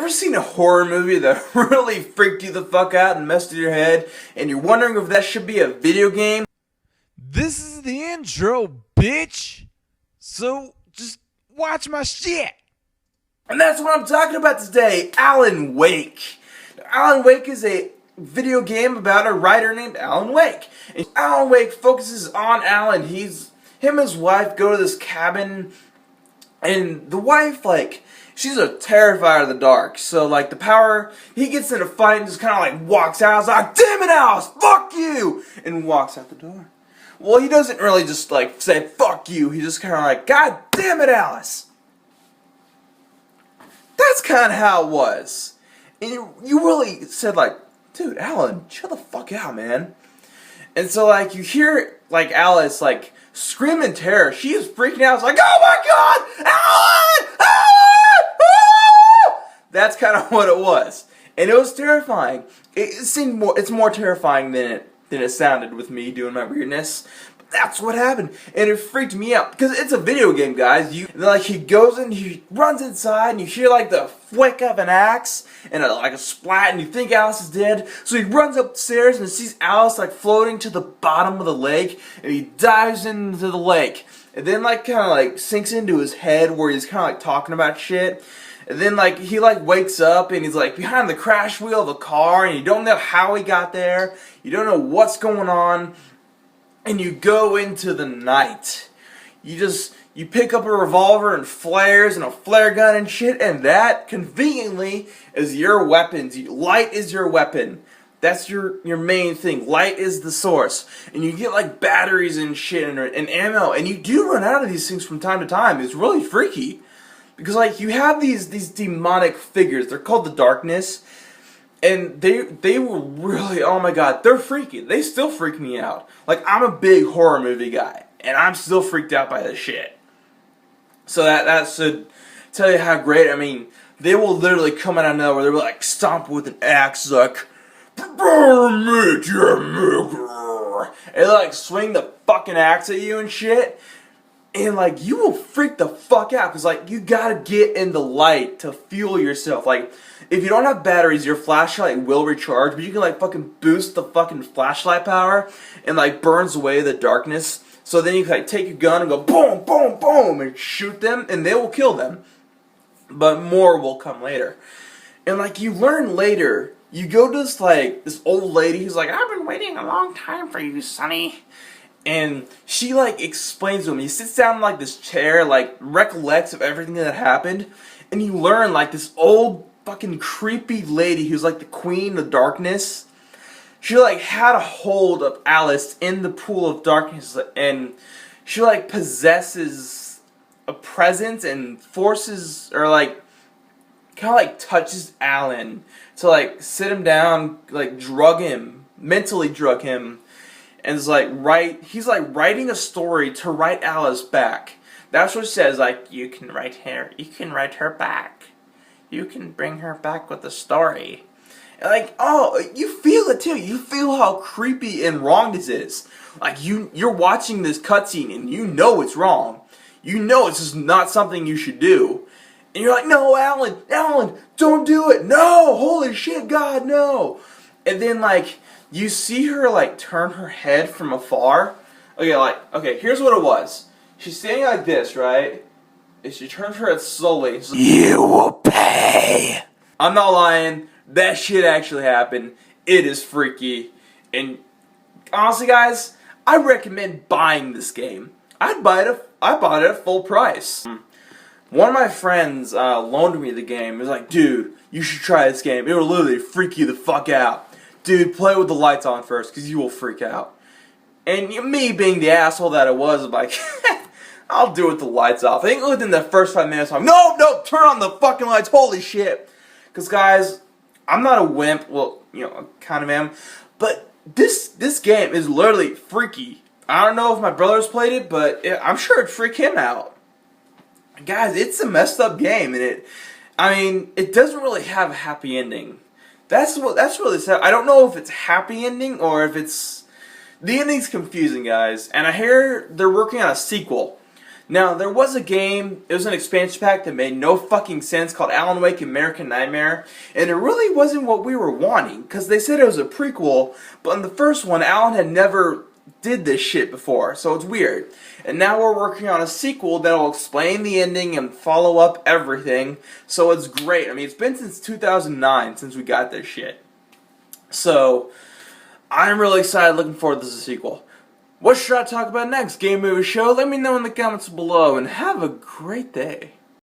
Ever seen a horror movie that really freaked you the fuck out and messed with your head, and you're wondering if that should be a video game? This is the intro, bitch. So just watch my shit. And that's what I'm talking about today, Alan Wake. Alan Wake is a video game about a writer named Alan Wake. And Alan Wake focuses on Alan. Him and his wife go to this cabin, and the wife, she's a terrified of the dark. So, he gets in a fight and just kind of, walks out. He's like, damn it, Alice, fuck you! And walks out the door. Well, he doesn't really just, say, fuck you. He just kind of God damn it, Alice! That's kind of how it was. And you really said, dude, Alan, chill the fuck out, man. And so, you hear, Alice, scream in terror. She is freaking out. It's like, oh my god! Alan! Alan! Ah! That's kind of what it was. And it was terrifying. It's more terrifying than it sounded with me doing my weirdness. But that's what happened. And it freaked me out. Because it's a video game, guys. He goes in, he runs inside, and you hear, the flick of an axe, and a splat, and you think Alice is dead. So he runs upstairs and sees Alice, floating to the bottom of the lake, and he dives into the lake. And then, sinks into his head where he's kind of, talking about shit. And then, he, wakes up, and he's, behind the crash wheel of a car, and you don't know how he got there. You don't know what's going on. And you go into the night. You pick up a revolver and flares and a flare gun and shit, and that, conveniently, is your weapon. Light is your weapon. That's your main thing. Light is the source. And you get, batteries and shit and ammo, and you do run out of these things from time to time. It's really freaky. Because, you have these demonic figures. They're called the Darkness. And they were really, oh my god, they're freaky. They still freak me out. I'm a big horror movie guy, and I'm still freaked out by this shit. So that should tell you how great, they will literally come out of nowhere. They'll be stomp with an axe, burn me, Jimmy. And swing the fucking axe at you and shit. And you will freak the fuck out, because you gotta get in the light to fuel yourself. If you don't have batteries, your flashlight will recharge, but you can fucking boost the fucking flashlight power, and burns away the darkness. So then you can take your gun and go boom, boom, boom, and shoot them, and they will kill them. But more will come later. And you learn later, you go to this old lady who's I've been waiting a long time for you, Sonny. And she explains to him. He sits down in this chair, recollects of everything that happened, and you learn this old fucking creepy lady who's the queen of darkness. She had a hold of Alice in the pool of darkness, and she possesses a presence and forces, or kind of touches Alan to sit him down, drug him, mentally drug him. And it's he's writing a story to write Alice back. That's what it says, you can write her back. You can bring her back with a story. And oh, you feel it too. You feel how creepy and wrong this is. You're watching this cutscene and you know it's wrong. You know it's just not something you should do. And you're no, Alan, don't do it. No, holy shit, God, no. And then you see her turn her head from afar. Okay, here's what it was. She's standing like this, right? And she turns her head slowly. You will pay. I'm not lying. That shit actually happened. It is freaky. And honestly, guys, I recommend buying this game. I bought it at full price. One of my friends loaned me the game. He was dude, you should try this game. It will literally freak you the fuck out. Dude, play with the lights on first, because you will freak out. And me being the asshole that I was, I'm I'll do it with the lights off. I think within the first 5 minutes, I'm no, turn on the fucking lights, holy shit. Because, guys, I'm not a wimp. Well, I kind of am. But this game is literally freaky. I don't know if my brother's played it, but I'm sure it'd freak him out. Guys, it's a messed up game, and it doesn't really have a happy ending. That's really sad. I don't know if it's a happy ending or if it's... The ending's confusing, guys. And I hear they're working on a sequel. Now, there was a game, it was an expansion pack that made no fucking sense called Alan Wake American Nightmare, and it really wasn't what we were wanting, because they said it was a prequel, but in the first one, Alan had never did this shit before, so it's weird. And now we're working on a sequel that'll explain the ending and follow up everything, so it's great. I mean, it's been since 2009 since we got this shit. So, I'm really excited, looking forward to the sequel. What should I talk about next? Game, movie, show? Let me know in the comments below, and have a great day.